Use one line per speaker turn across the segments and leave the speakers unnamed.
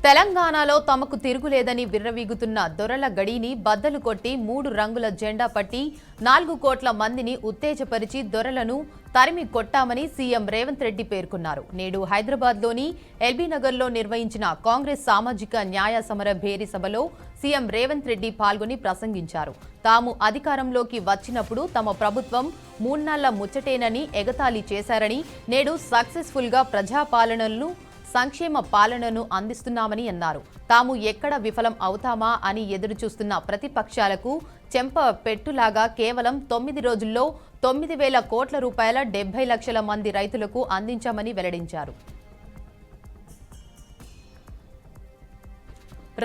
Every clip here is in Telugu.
తెలంగాణలో తమకు తిరుగులేదని విర్రవీగుతున్న దొరల గడిని బద్దలు కొట్టి 3 రంగుల జెండా పట్టి 4 కోట్ల మందిని ఉత్తేజపరిచి దొరలను తరిమి కొట్టామని సీఎం రేవంత్ రెడ్డి పేర్కొన్నారు. నేడు హైదరాబాద్లోని ఎల్బీ నగర్లో నిర్వహించిన కాంగ్రెస్ సామాజిక న్యాయ సమర భేరీ సభలో సీఎం రేవంత్ రెడ్డి పాల్గొని ప్రసంగించారు. తాము అధికారంలోకి వచ్చినప్పుడు తమ ప్రభుత్వం 3 నెలల ముచ్చటేనని ఎగతాళి చేశారని, నేడు సక్సెస్ఫుల్ గా ప్రజాపాలనను సంక్షేమ పాలనను అందిస్తున్నామని అన్నారు. తాము ఎక్కడ విఫలం అవుతామా అని ఎదురుచూస్తున్న ప్రతిపక్షాలకు చెంప పెట్టులాగా కేవలం 9 రోజుల్లో 9,000 కోట్ల రూపాయల 70 లక్షల మంది రైతులకు అందించామని వెల్లడించారు.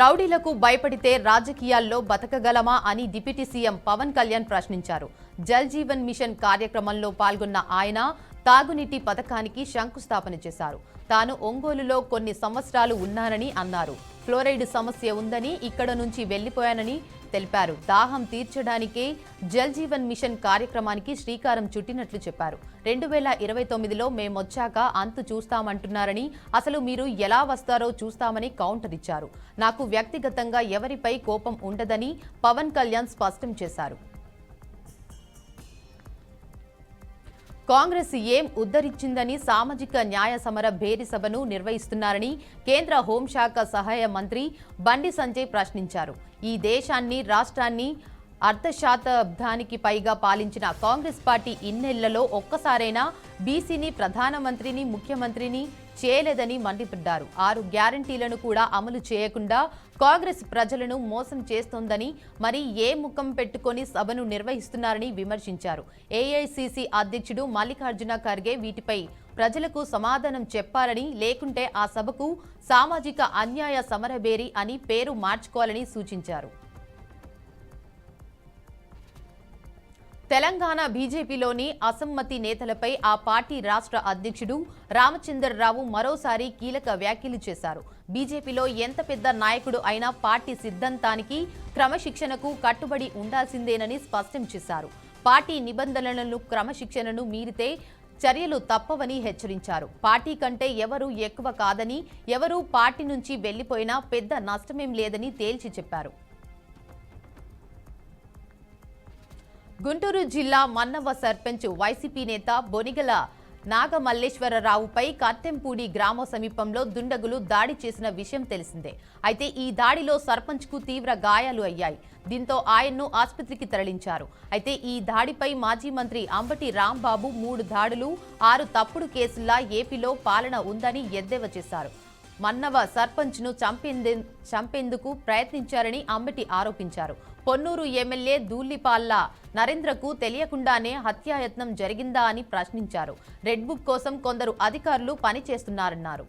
రౌడీలకు భయపడితే రాజకీయాల్లో బతకగలమా అని డిప్యూటీ సీఎం పవన్ కళ్యాణ్ ప్రశ్నించారు. జల్ జీవన్ మిషన్ కార్యక్రమంలో పాల్గొన్న ఆయన తాగునీటి పథకానికి శంకుస్థాపన చేశారు. తాను ఒంగోలులో కొన్ని సంవత్సరాలు ఉన్నానని అన్నారు. ఫ్లోరైడ్ సమస్య ఉందని ఇక్కడ నుంచి వెళ్లిపోయానని తెలిపారు. దాహం తీర్చడానికే జల్ జీవన్ మిషన్ కార్యక్రమానికి శ్రీకారం చుట్టినట్లు చెప్పారు. 2029లో మేమొచ్చాక అంతు చూస్తామంటున్నారని, అసలు మీరు ఎలా వస్తారో చూస్తామని కౌంటర్ ఇచ్చారు. నాకు వ్యక్తిగతంగా ఎవరిపై కోపం ఉండదని పవన్ కళ్యాణ్ స్పష్టం చేశారు. కాంగ్రెస్ ఏం ఉద్ధరించిందని సామాజిక న్యాయ సమర భేరీ సభను నిర్వహిస్తున్నారని కేంద్ర హోంశాఖ సహాయ మంత్రి బండి సంజయ్ ప్రశ్నించారు. ఈ దేశాన్ని రాష్ట్రాన్ని అర్ధశతాబ్దానికి పైగా పాలించిన కాంగ్రెస్ పార్టీ ఇన్నేళ్లలో ఒక్కసారైనా బీసీని ప్రధానమంత్రిని ముఖ్యమంత్రిని చేయలేదని మండిపడ్డారు. 6 గ్యారంటీలను కూడా అమలు చేయకుండా కాంగ్రెస్ ప్రజలను మోసం చేస్తోందని, మరి ఏ ముఖం పెట్టుకొని సభను నిర్వహిస్తున్నారని విమర్శించారు. ఏఐసీసీ అధ్యక్షుడు మల్లికార్జున ఖర్గే వీటిపై ప్రజలకు సమాధానం చెప్పాలని, లేకుంటే ఆ సభకు సామాజిక అన్యాయ సమరభేరి అని పేరు మార్చుకోవాలని సూచించారు. తెలంగాణ బీజేపీలోని అసమ్మతి నేతలపై ఆ పార్టీ రాష్ట్ర అధ్యక్షుడు రామచంద్రరావు మరోసారి కీలక వ్యాఖ్యలు చేశారు. బీజేపీలో ఎంత పెద్ద నాయకుడు అయినా పార్టీ సిద్ధాంతానికి క్రమశిక్షణకు కట్టుబడి ఉండాల్సిందేనని స్పష్టం చేశారు. పార్టీ నిబంధనలను క్రమశిక్షణను మీరితే చర్యలు తప్పవని హెచ్చరించారు. పార్టీ కంటే ఎవరు ఎక్కువ కాదని, ఎవరు పార్టీ నుంచి వెళ్లిపోయినా పెద్ద నష్టమేం లేదని తేల్చి చెప్పారు. గుంటూరు జిల్లా మన్నవ సర్పంచ్ వైసీపీ నేత బొనిగల నాగమల్లేశ్వరరావుపై కట్టెంపూడి గ్రామ సమీపంలో దుండగులు దాడి చేసిన విషయం తెలిసిందే. అయితే ఈ దాడిలో సర్పంచ్కు తీవ్ర గాయాలు అయ్యాయి. దీంతో ఆయన్ను ఆసుపత్రికి తరలించారు. అయితే ఈ దాడిపై మాజీ మంత్రి అంబటి రాంబాబు 3 దాడులు 6 తప్పుడు కేసుల్లా ఏపీలో పాలన ఉందని ఎద్దేవా చేశారు. మన్నవ సర్పంచ్ను చంపేందుకు ప్రయత్నించారని అంబటి ఆరోపించారు. పొన్నూరు ఎమ్మెల్యే దూళ్లిపాళ్ల నరేంద్రకు తెలియకుండానే హత్యాయత్నం జరిగిందా అని ప్రశ్నించారు. రెడ్ బుక్ కోసం కొందరు అధికారులు పనిచేస్తున్నారన్నారు.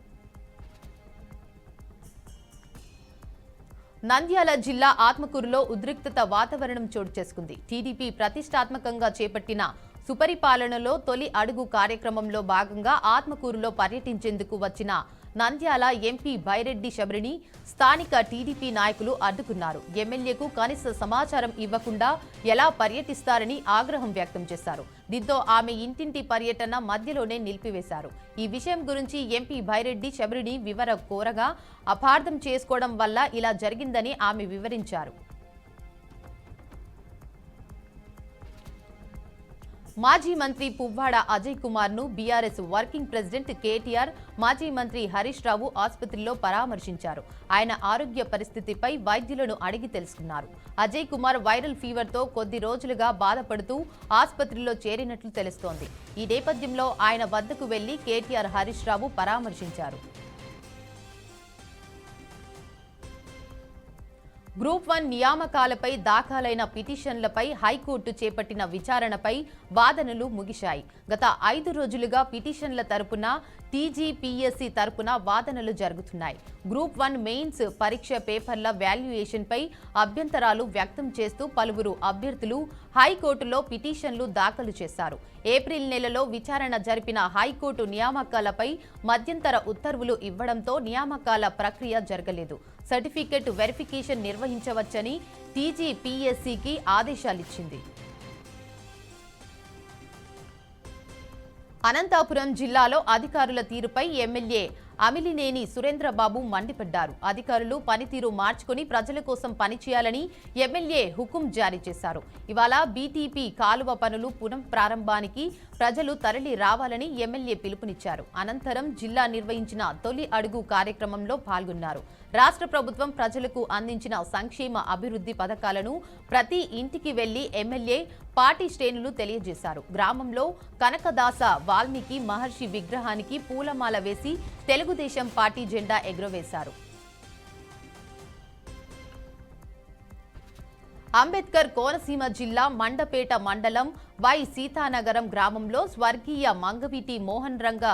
నంద్యాల జిల్లా ఆత్మకూరులో ఉద్రిక్తత వాతావరణం చోటు చేసుకుంది. టీడీపీ ప్రతిష్టాత్మకంగా చేపట్టిన సుపరిపాలనలో తొలి అడుగు కార్యక్రమంలో భాగంగా ఆత్మకూరులో పర్యటించేందుకు వచ్చిన నంద్యాల ఎంపీ బైరెడ్డి శబరిని స్థానిక టీడీపీ నాయకులు అడ్డుకున్నారు. ఎమ్మెల్యేకు కనీస సమాచారం ఇవ్వకుండా ఎలా పర్యటిస్తారని ఆగ్రహం వ్యక్తం చేశారు. దీంతో ఆమె ఇంటింటి పర్యటన మధ్యలోనే నిలిపివేశారు. ఈ విషయం గురించి ఎంపీ బైరెడ్డి శబరిని వివర కోరగా అపార్థం చేసుకోవడం వల్ల ఇలా జరిగిందని ఆమె వివరించారు. మాజీ మంత్రి పువ్వాడ అజయ్ కుమార్ ను బీఆర్ఎస్ వర్కింగ్ ప్రెసిడెంట్ కేటీఆర్, మాజీ మంత్రి హరీష్ రావు ఆసుపత్రిలో పరామర్శించారు. ఆయన ఆరోగ్య పరిస్థితిపై వైద్యులను అడిగి తెలుసుకున్నారు. అజయ్ కుమార్ వైరల్ ఫీవర్ తో కొద్ది రోజులుగా బాధపడుతూ ఆసుపత్రిలో చేరినట్లు తెలుస్తోంది. ఈ నేపథ్యంలో ఆయన వద్దకు వెళ్లి కేటీఆర్, హరీష్ రావు పరామర్శించారు. గ్రూప్ 1 నియామకాలపై దాఖలైన పిటిషన్లపై హైకోర్టు చేపట్టిన విచారణపై వాదనలు ముగిశాయి. గత 5 రోజులుగా పిటిషన్ల తరపున, టీజీపీఎస్సీ తరపున వాదనలు జరుగుతున్నాయి. గ్రూప్ 1 మెయిన్స్ పరీక్ష పేపర్ల వాల్యుయేషన్పై అభ్యంతరాలు వ్యక్తం చేస్తూ పలువురు అభ్యర్థులు హైకోర్టులో పిటిషన్లు దాఖలు చేశారు. ఏప్రిల్ నెలలో విచారణ జరిపిన హైకోర్టు నియామకాలపై మధ్యంతర ఉత్తర్వులు ఇవ్వడంతో నియామకాల ప్రక్రియ జరగలేదు. సర్టిఫికెట్ వెరిఫికేషన్ నిర్వహించవచ్చని టీజీపీఎస్సీకి ఆదేశాలిచ్చింది. అనంతపురం జిల్లాలో అధికారుల తీరుపై ఎమ్మెల్యే అమిలినేని సురేంద్రబాబు మండిపడ్డారు. అధికారులు పనితీరు మార్చుకుని ప్రజల కోసం పనిచేయాలని ఎమ్మెల్యే హుకుం జారీ చేశారు. ఇవాళ బీటీపీ కాలువ పనులు పునః ప్రారంభానికి ప్రజలు తరలి రావాలని ఎమ్మెల్యే పిలుపునిచ్చారు. అనంతరం జిల్లా నిర్వహించిన తొలి అడుగు కార్యక్రమంలో పాల్గొన్నారు. రాష్ట్ర ప్రభుత్వం ప్రజలకు అందించిన సంక్షేమ అభివృద్ధి పథకాలను ప్రతి ఇంటికి వెళ్లి ఎమ్మెల్యే పార్టీ శ్రేణులు తెలియజేశారు. గ్రామంలో కనకదాస వాల్మీకి మహర్షి విగ్రహానికి పూలమాల వేసి తెలుగుదేశం పార్టీ జెండా ఎగురవేశారు. అంబేద్కర్ కోనసీమ జిల్లా మండపేట మండలం వై సీతానగరం గ్రామంలో స్వర్గీయ మంగవీటి మోహన్ రంగ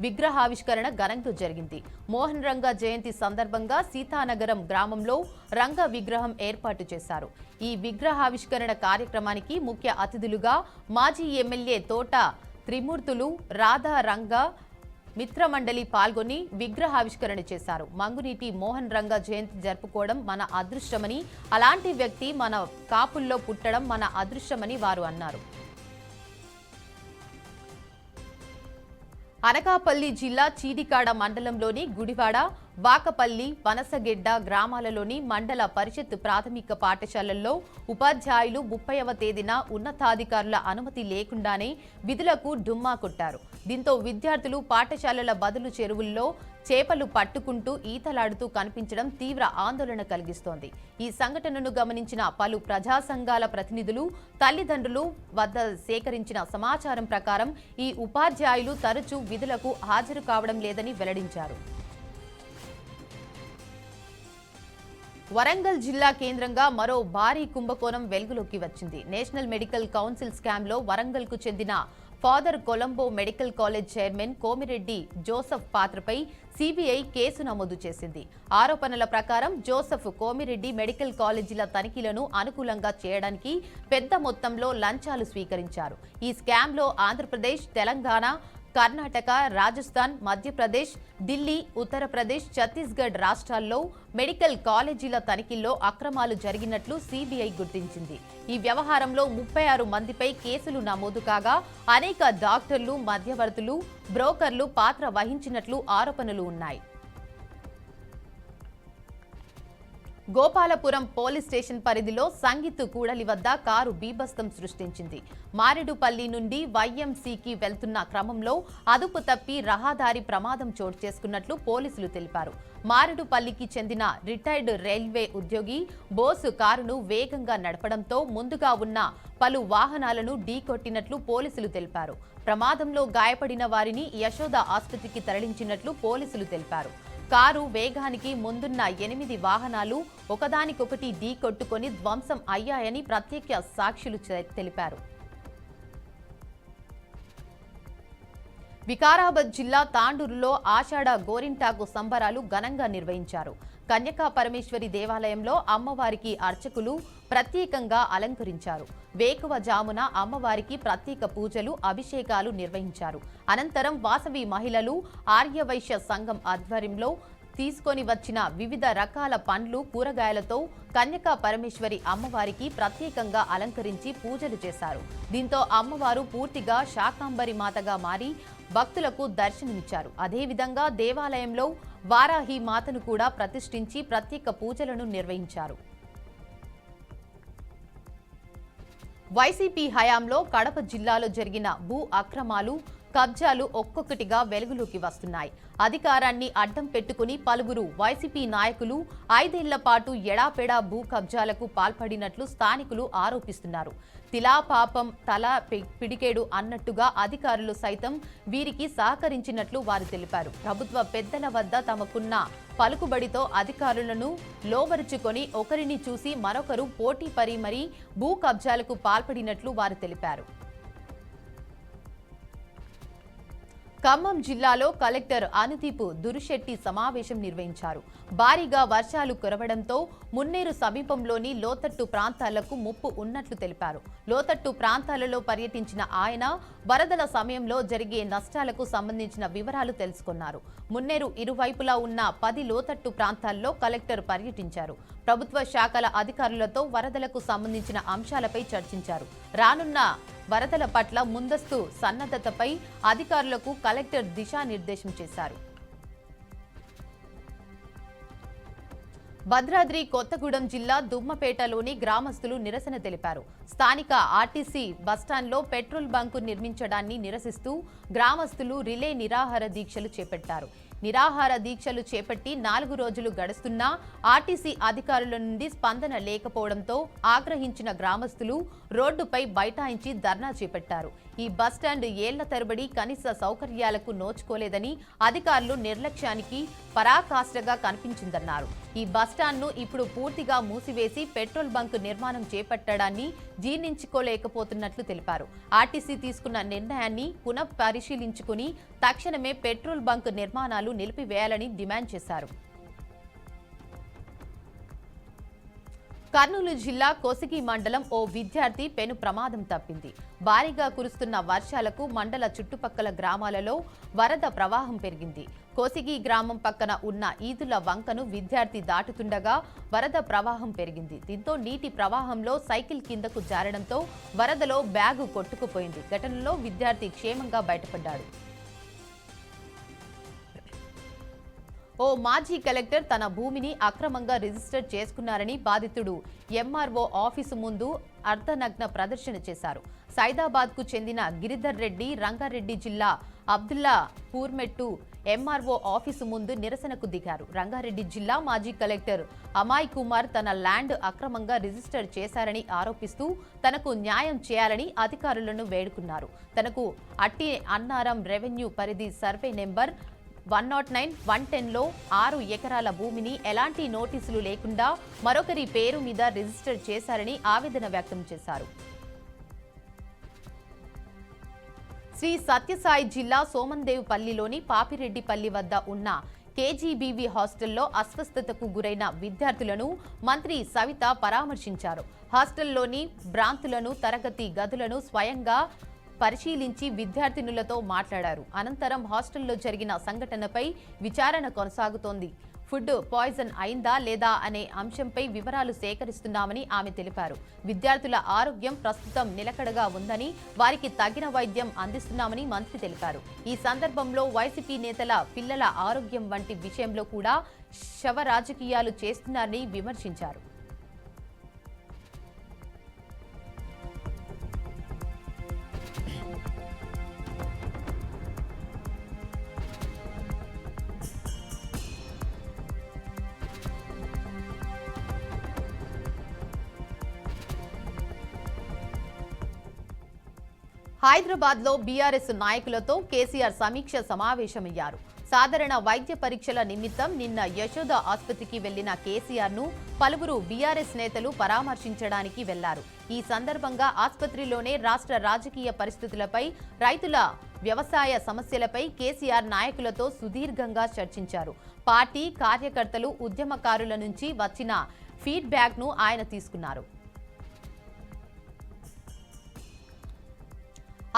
విగ్రహావిష్కరణ ఘనంగా జరిగింది. మోహన్ రంగ జయంతి సందర్భంగా సీతానగరం గ్రామంలో రంగ విగ్రహం ఏర్పాటు చేశారు. ఈ విగ్రహావిష్కరణ కార్యక్రమానికి ముఖ్య అతిథులుగా మాజీ ఎమ్మెల్యే తోట త్రిమూర్తులు, రాధా రంగ మిత్రమండలి పాల్గొని విగ్రహావిష్కరణ చేశారు. మంగునీటి మోహన్ రంగ జయంతి జరుపుకోవడం మన అదృష్టమని, అలాంటి వ్యక్తి మన కాపుల్లో పుట్టడం మన అదృష్టమని వారు అన్నారు. అనకాపల్లి జిల్లా చీడికాడ మండలంలోని గుడివాడ, వాకపల్లి, వనసగెడ్డ గ్రామాలలోని మండల పరిషత్ ప్రాథమిక పాఠశాలల్లో ఉపాధ్యాయులు 30వ తేదీన ఉన్నతాధికారుల అనుమతి లేకుండానే విధులకు డుమ్మా కొట్టారు. దీంతో విద్యార్థులు పాఠశాలల బదులు చెరువుల్లో చేపలు పట్టుకుంటూ ఈతలాడుతూ కనిపించడం తీవ్ర ఆందోళన కలిగిస్తోంది. ఈ సంఘటనను గమనించిన పలు ప్రజా సంఘాల ప్రతినిధులు, తల్లిదండ్రులు వద్ద సేకరించిన సమాచారం ప్రకారం ఈ ఉపాధ్యాయులు తరచూ విధులకు హాజరు కావడం లేదని వెల్లడించారు. వరంగల్ జిల్లా కేంద్రంగా మరో భారీ కుంభకోణం వెలుగులోకి వచ్చింది. నేషనల్ మెడికల్ కౌన్సిల్ స్కామ్లో వరంగల్కు చెందిన father Colombo medical college chairman Komireddy Joseph పాత్రపై సిబిఐ కేసు నమోదు చేసింది. ఆరోపణల ప్రకారం జోసెఫ్ కోమిరెడ్డి మెడికల్ కాలేజీల తనిఖీలను అనుకూలంగా చేయడానికి పెద్ద మొత్తంలో లంచాలు స్వీకరించారు. ఈ స్కామ్లో ఆంధ్రప్రదేశ్, తెలంగాణ, కర్ణాటక, రాజస్థాన్, మధ్యప్రదేశ్, ఢిల్లీ, ఉత్తరప్రదేశ్, ఛత్తీస్గఢ్ రాష్ట్రాల్లో మెడికల్ కాలేజీల తనిఖీల్లో అక్రమాలు జరిగినట్లు సిబిఐ గుర్తించింది. ఈ వ్యవహారంలో 36 మందిపై కేసులు నమోదు కాగా అనేక డాక్టర్లు, మధ్యవర్తులు, బ్రోకర్లు పాత్ర వహించినట్లు ఆరోపణలు ఉన్నాయి. గోపాలపురం పోలీస్ స్టేషన్ పరిధిలో సంగీత్ కూడలి వద్ద కారు బీభత్సం సృష్టించింది. మారేడుపల్లి నుండి వైఎంసీకి వెళ్తున్న క్రమంలో అదుపు తప్పి రహదారి ప్రమాదం చోటు చేసుకున్నట్లు పోలీసులు తెలిపారు. మారేడుపల్లికి చెందిన రిటైర్డ్ రైల్వే ఉద్యోగి బోసు కారును వేగంగా నడపడంతో ముందుగా ఉన్న పలు వాహనాలను ఢీకొట్టినట్లు పోలీసులు తెలిపారు. ప్రమాదంలో గాయపడిన వారిని యశోద ఆసుపత్రికి తరలించినట్లు పోలీసులు తెలిపారు. కారు వేగానికి ముందున్న 8 వాహనాలు ఒకదానికొకటి ఢీకొట్టుకొని ధ్వంసం అయ్యాయని ప్రత్యక్ష సాక్షులు తెలిపారు. వికారాబాద్ జిల్లా తాండూరులో ఆషాఢ గోరింటాకు సంబరాలు ఘనంగా నిర్వహించారు. కన్యకా పరమేశ్వరి దేవాలయంలో అమ్మవారికి అర్చకులు ప్రత్యేకంగా అలంకరించారు. వేకువజామున అమ్మవారికి ప్రత్యేక పూజలు, అభిషేకాలు నిర్వహించారు. అనంతరం వాసవి మహిళలు ఆర్యవైశ్య సంఘం ఆధ్వర్యంలో తీసుకొని వచ్చిన వివిధ రకాల పండ్లు, కూరగాయలతో కన్యకా పరమేశ్వరి అమ్మవారికి ప్రత్యేకంగా అలంకరించి పూజలు చేశారు. దీంతో అమ్మవారు పూర్తిగా శాకాంబరి మాతగా మారి భక్తులకు దర్శనమిచ్చారు. అదేవిధంగా దేవాలయంలో వారాహి మాతను కూడా ప్రతిష్ఠించి ప్రత్యేక పూజలను నిర్వహించారు. వైసీపీ హయాంలో కడప జిల్లాలో జరిగిన భూ అక్రమాలు, కబ్జాలు ఒక్కొక్కటిగా వెలుగులోకి వస్తున్నాయి. అధికారాన్ని అడ్డం పెట్టుకుని పలువురు వైసీపీ నాయకులు 5 ఏళ్ల పాటు ఎడాపెడా భూ కబ్జాలకు పాల్పడినట్లు స్థానికులు ఆరోపిస్తున్నారు. తిలా పాపం తల పిడికేడు అన్నట్టుగా అధికారులు సైతం వీరికి సహకరించినట్లు వారు తెలిపారు. ప్రభుత్వ పెద్దల వద్ద తమకున్న పలుకుబడితో అధికారులను లోబరుచుకొని ఒకరిని చూసి మరొకరు పోటీ పడి మరీ భూ కబ్జాలకు పాల్పడినట్లు వారు తెలిపారు. ఖమ్మం జిల్లాలో కలెక్టర్ అనుదీప్ దురిశెట్టి సమావేశం నిర్వహించారు. భారీగా వర్షాలు కురవడంతో మున్నేరు సమీపంలోని లోతట్టు ప్రాంతాలకు ముప్పు ఉన్నట్లు తెలిపారు. లోతట్టు ప్రాంతాలలో పర్యటించిన ఆయన వరదల సమయంలో జరిగే నష్టాలకు సంబంధించిన వివరాలు తెలుసుకున్నారు. మున్నేరు ఇరువైపులా ఉన్న 10 లోతట్టు ప్రాంతాల్లో కలెక్టర్ పర్యటించారు. ప్రభుత్వ శాఖల అధికారులతో వరదలకు సంబంధించిన అంశాలపై చర్చించారు. రానున్న వరదల పట్ల ముందస్తు సన్నద్ధతపై అధికారులకు కలెక్టర్ దిశానిర్దేశం చేశారు. భద్రాద్రి కొత్తగూడెం జిల్లా దుమ్మపేటలోని గ్రామస్తులు నిరసన తెలిపారు. స్థానిక ఆర్టీసీ బస్టాండ్లో పెట్రోల్ బంకు నిర్మించడాన్ని నిరసిస్తూ గ్రామస్తులు రిలే నిరాహార దీక్షలు చేపట్టారు. నిరాహార దీక్షలు చేపట్టి 4 రోజులు గడుస్తున్నా ఆర్టీసీ అధికారుల నుండి స్పందన లేకపోవడంతో ఆగ్రహించిన గ్రామస్తులు రోడ్డుపై బైఠాయించి ధర్నా చేపట్టారు. ఈ బస్టాండ్ ఏళ్ల తరబడి కనీస సౌకర్యాలకు నోచుకోలేదని, అధికారులు నిర్లక్ష్యానికి పరాకాష్ఠగా కనిపించిందన్నారు. ఈ బస్టాండ్ను ఇప్పుడు పూర్తిగా మూసివేసి పెట్రోల్ బంక్ నిర్మాణం చేపట్టడాన్ని జీర్ణించుకోలేకపోతున్నట్లు తెలిపారు. ఆర్టీసీ తీసుకున్న నిర్ణయాన్ని పునఃపరిశీలించుకుని తక్షణమే పెట్రోల్ బంక్ నిర్మాణాలు నిలిపివేయాలని డిమాండ్ చేశారు. కర్నూలు జిల్లా కోసిగి మండలం ఓ విద్యార్థి పెను ప్రమాదం తప్పింది. భారీగా కురుస్తున్న వర్షాలకు మండల చుట్టుపక్కల గ్రామాలలో వరద ప్రవాహం పెరిగింది. కోసిగి గ్రామం పక్కన ఉన్న ఈదుల వంకను విద్యార్థి దాటుతుండగా వరద ప్రవాహం పెరిగింది. దీంతో నీటి ప్రవాహంలో సైకిల్ కిందకు జారడంతో వరదలో బ్యాగు కొట్టుకుపోయింది. ఘటనలో విద్యార్థి క్షేమంగా బయటపడ్డాడు. ఓ మాజీ కలెక్టర్ తన భూమిని అక్రమంగా రిజిస్టర్ చేసుకున్నారని బాధితుడు ఎంఆర్ఓ ఆఫీసు ముందు అర్ధనగ్న ప్రదర్శన చేశారు. సైదాబాద్కు చెందిన గిరిధర్ రెడ్డి రంగారెడ్డి జిల్లా అబ్దుల్లా పూర్మెట్టు ఎంఆర్ఓ ఆఫీసు ముందు నిరసనకు దిగారు. రంగారెడ్డి జిల్లా మాజీ కలెక్టర్ అమాయ్ కుమార్ తన ల్యాండ్ అక్రమంగా రిజిస్టర్ చేశారని ఆరోపిస్తూ తనకు న్యాయం చేయాలని అధికారులను వేడుకున్నారు. తనకు అట్టి అన్నారం రెవెన్యూ పరిధి సర్వే నెంబర్ 109, 110లో 6 ఎకరాల భూమిని ఎలాంటి నోటీసులు లేకుండా మరొకరి పేరు మీద రిజిస్టర్ చేశారని ఆవేదన వ్యక్తం చేశారు. శ్రీ సత్యసాయి జిల్లా సోమందేవ్పల్లిలోని పాపిరెడ్డిపల్లి వద్ద ఉన్న కేజీబీవీ హాస్టల్లో అస్వస్థతకు గురైన విద్యార్థులను మంత్రి సవిత పరామర్శించారు. హాస్టల్లోని భ్రాంతులను, తరగతి గదులను స్వయంగా పరిశీలించి విద్యార్థినులతో మాట్లాడారు. అనంతరం హాస్టల్లో జరిగిన సంఘటనపై విచారణ కొనసాగుతోంది. ఫుడ్ పాయిజన్ అయిందా లేదా అనే అంశంపై వివరాలు సేకరిస్తున్నామని ఆమె తెలిపారు. విద్యార్థుల ఆరోగ్యం ప్రస్తుతం నిలకడగా ఉందని, వారికి తగిన వైద్యం అందిస్తున్నామని మంత్రి తెలిపారు. ఈ సందర్భంలో వైసీపీ నేతల పిల్లల ఆరోగ్యం వంటి విషయంలో కూడా శవ రాజకీయాలు చేస్తున్నారని విమర్శించారు. హైదరాబాద్లో బీఆర్ఎస్ నాయకులతో కేసీఆర్ సమీక్ష సమావేశమయ్యారు. సాధారణ వైద్య పరీక్షల నిమిత్తం నిన్న యశోద ఆసుపత్రికి వెళ్లిన కేసీఆర్ను పలువురు బీఆర్ఎస్ నేతలు పరామర్శించడానికి వెళ్లారు. ఈ సందర్భంగా ఆసుపత్రిలోనే రాష్ట్ర రాజకీయ పరిస్థితులపై, రైతుల వ్యవసాయ సమస్యలపై కేసీఆర్ నాయకులతో సుదీర్ఘంగా చర్చించారు. పార్టీ కార్యకర్తలు, ఉద్యమకారుల నుంచి వచ్చిన ఫీడ్బ్యాక్ను ఆయన తీసుకున్నారు.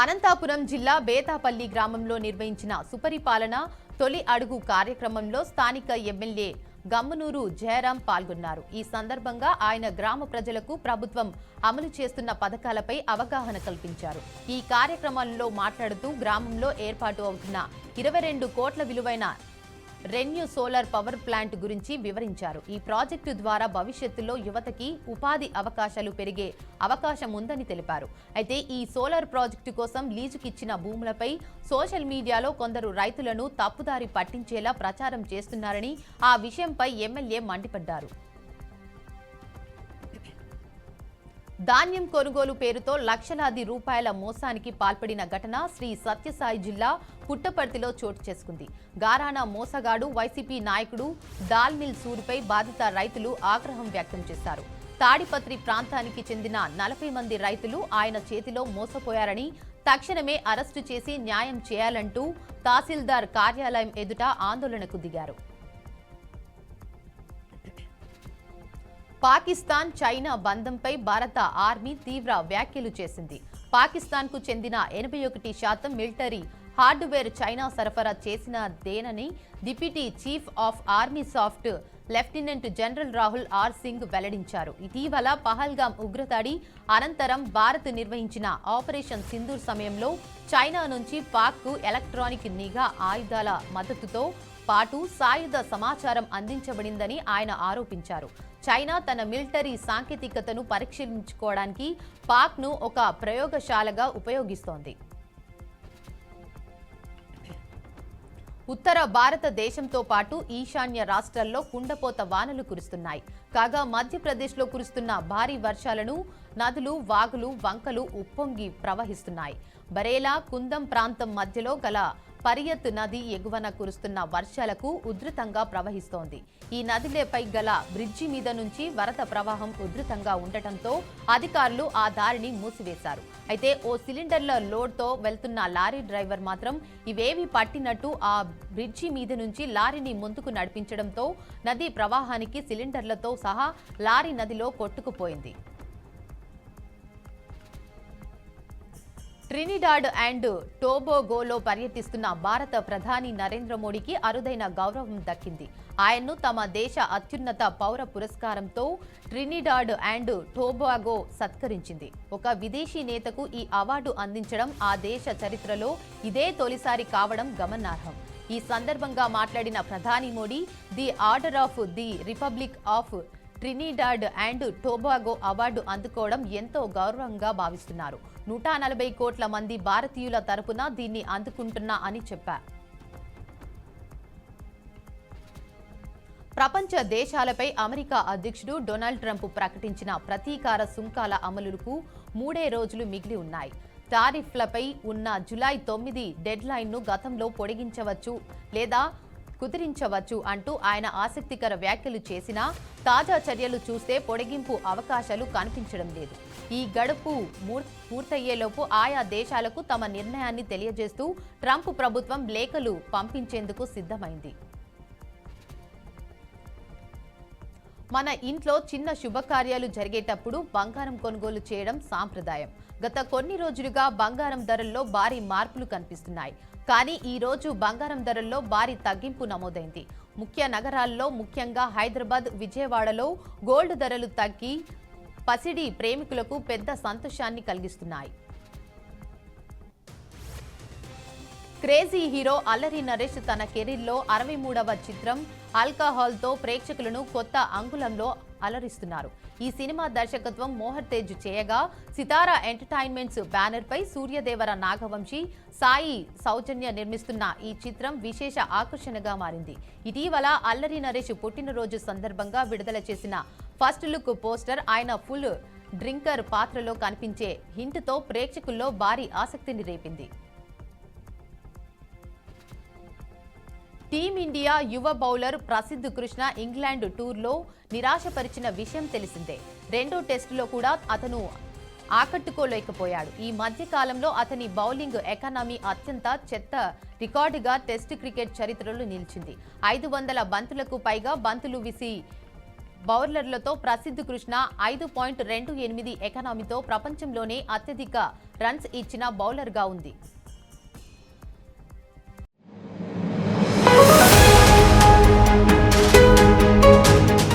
అనంతపురం జిల్లా బేతాపల్లి గ్రామంలో నిర్వహించిన సుపరిపాలన తొలి అడుగు కార్యక్రమంలో స్థానిక ఎమ్మెల్యే గమ్మనూరు జయరాం పాల్గొన్నారు. ఈ సందర్భంగా ఆయన గ్రామ ప్రజలకు ప్రభుత్వం అమలు చేస్తున్న పథకాలపై అవగాహన కల్పించారు. ఈ కార్యక్రమంలో మాట్లాడుతూ గ్రామంలో ఏర్పాటు అవుతున్న 22 కోట్ల విలువైన రెన్యూ సోలార్ పవర్ ప్లాంట్ గురించి వివరించారు. ఈ ప్రాజెక్టు ద్వారా భవిష్యత్తులో యువతకి ఉపాధి అవకాశాలు పెరిగే అవకాశం ఉందని తెలిపారు. అయితే ఈ సోలార్ ప్రాజెక్టు కోసం లీజుకిచ్చిన భూములపై సోషల్ మీడియాలో కొందరు రైతులను తప్పుదారి పట్టించేలా ప్రచారం చేస్తున్నారని ఆ విషయంపై ఎమ్మెల్యే మండిపడ్డారు. ధాన్యం కొనుగోలు పేరుతో లక్షలాది రూపాయల మోసానికి పాల్పడిన ఘటన శ్రీ సత్యసాయి జిల్లా పుట్టపర్తిలో చోటు చేసుకుంది. గారానా మోసగాడు వైసీపీ నాయకుడు దాల్మిల్ సూరిపై బాధిత రైతులు ఆగ్రహం వ్యక్తం చేశారు. తాడిపత్రి ప్రాంతానికి చెందిన 40 మంది రైతులు ఆయన చేతిలో మోసపోయారని, తక్షణమే అరెస్టు చేసి న్యాయం చేయాలంటూ తహసీల్దార్ కార్యాలయం ఎదుట ఆందోళనకు దిగారు. పాకిస్తాన్, చైనా బంధంపై భారత ఆర్మీ తీవ్ర వ్యాఖ్యలు చేసింది. పాకిస్తాన్కు చెందిన 81% మిలిటరీ హార్డ్వేర్ చైనా సరఫరా చేసినదేనని డిప్యూటీ చీఫ్ ఆఫ్ ఆర్మీ సాఫ్ట్ lieutenant general Rahul R Singh వెల్లడించారు. ఇటీవల పహల్గామ్ ఉగ్రదాడి అనంతరం భారత్ నిర్వహించిన ఆపరేషన్ సింధూర్ సమయంలో చైనా నుంచి పాక్కు ఎలక్ట్రానిక్ నిఘా ఆయుధాల మద్దతుతో పాటు సాయుధ సమాచారం అందించబడిందని ఆయన ఆరోపించారు. చైనా తన మిలిటరీ సాంకేతికతను పరీక్షించుకోవడానికి పాక్ను ఒక ప్రయోగశాలగా ఉపయోగిస్తోంది. ఉత్తర భారతదేశంతో పాటు ఈశాన్య రాష్ట్రాల్లో కుండపోత వానలు కురుస్తున్నాయి. కాగా మధ్యప్రదేశ్లో కురుస్తున్న భారీ వర్షాలను నదులు, వాగులు, వంకలు ఉప్పొంగి ప్రవహిస్తున్నాయి. బరేలా, కుందం ప్రాంతం మధ్యలో గల పరియత్ నది ఎగువన కురుస్తున్న వర్షాలకు ఉధృతంగా ప్రవహిస్తోంది. ఈ నదిపై గల బ్రిడ్జి మీద నుంచి వరద ప్రవాహం ఉధృతంగా ఉండటంతో అధికారులు ఆ దారిని మూసివేశారు. అయితే ఓ సిలిండర్ల లోడ్తో వెళ్తున్న లారీ డ్రైవర్ మాత్రం ఇవేవి పట్టినట్టు ఆ బ్రిడ్జి మీద నుంచి లారీని ముందుకు నడిపించడంతో నదీ ప్రవాహానికి సిలిండర్లతో సహా లారీ నదిలో కొట్టుకుపోయింది. ట్రినిడాడ్ అండ్ టోబాగోలో పర్యటిస్తున్న భారత ప్రధాని నరేంద్ర మోడీకి అరుదైన గౌరవం దక్కింది. ఆయన్ను తమ దేశ అత్యున్నత పౌర పురస్కారంతో ట్రినిడాడ్ అండ్ టోబాగో సత్కరించింది. ఒక విదేశీ నేతకు ఈ అవార్డు అందించడం ఆ దేశ చరిత్రలో ఇదే తొలిసారి కావడం గమనార్హం. ఈ సందర్భంగా మాట్లాడిన ప్రధాని Modi the order of the republic of Trinidad and Tobago award అందుకోవడం ఎంతో గౌరవంగా భావిస్తున్నారు. 140 కోట్ల మంది భారతీయుల తరపున దీన్ని అందుకుంటున్నా అని చెప్పారు. ప్రపంచ దేశాలపై అమెరికా అధ్యక్షుడు డొనాల్డ్ ట్రంప్ ప్రకటించిన ప్రతీకార సుంకాల అమలుకు 3 రోజులు మిగిలి ఉన్నాయి. టారిఫ్లపై ఉన్న జూలై 9 డెడ్ లైన్ను గతంలో పొడిగించవచ్చు లేదా కుదిరించవచ్చు అంటూ ఆయన ఆసక్తికర వ్యాఖ్యలు చేసినా తాజా చర్యలు చూస్తే పొడిగింపు అవకాశాలు కనిపించడం లేదు. ఈ గడువు పూర్తయ్యేలోపు ఆయా దేశాలకు తమ నిర్ణయాన్ని తెలియజేస్తూ ట్రంప్ ప్రభుత్వం లేఖలు పంపించేందుకు సిద్ధమైంది. మన ఇంట్లో చిన్న శుభకార్యాలు జరిగేటప్పుడు బంగారం కొనుగోలు చేయడం సాంప్రదాయం. గత కొన్ని రోజులుగా బంగారం ధరల్లో భారీ మార్పులు కనిపిస్తున్నాయి. కానీ ఈ రోజు బంగారం ధరల్లో భారీ తగ్గింపు నమోదైంది. ముఖ్య నగరాల్లో ముఖ్యంగా హైదరాబాద్, విజయవాడలో గోల్డ్ ధరలు తగ్గి పసిడి ప్రేమికులకు పెద్ద సంతోషాన్ని కలిగిస్తున్నాయి. క్రేజీ హీరో అల్లరి నరేష్ తన కెరీర్లో 63వ చిత్రం ఆల్కహాల్తో ప్రేక్షకులను కొత్త అంగుళంలో అలరిస్తున్నారు. ఈ సినిమా దర్శకత్వం మోహర్ తేజ్ చేయగా సితారా ఎంటర్టైన్మెంట్స్ బ్యానర్పై సూర్యదేవర నాగవంశీ, సాయి సౌజన్య నిర్మిస్తున్న ఈ చిత్రం విశేష ఆకర్షణగా మారింది. ఇటీవల అల్లరి నరేష్ పుట్టినరోజు సందర్భంగా విడుదల చేసిన ఫస్ట్ లుక్ పోస్టర్ ఆయన ఫుల్ డ్రింకర్ పాత్రలో కనిపించే హింట్తో ప్రేక్షకుల్లో భారీ ఆసక్తిని రేపింది. టీమిండియా యువ బౌలర్ ప్రసిద్ధ్ కృష్ణ ఇంగ్లాండ్ టూర్లో నిరాశపరిచిన విషయం తెలిసిందే. 2వ టెస్టులో కూడా అతను ఆకట్టుకోలేకపోయాడు. ఈ మధ్య కాలంలో అతని బౌలింగ్ ఎకానమీ అత్యంత చెత్త రికార్డుగా టెస్ట్ క్రికెట్ చరిత్రలో నిలిచింది. 500 బంతులకు పైగా బంతులు విసి బౌలర్లతో ప్రసిద్ధ్ కృష్ణ 5.28 ఎకానమీతో ప్రపంచంలోనే అత్యధిక రన్స్ ఇచ్చిన బౌలర్గా ఉంది.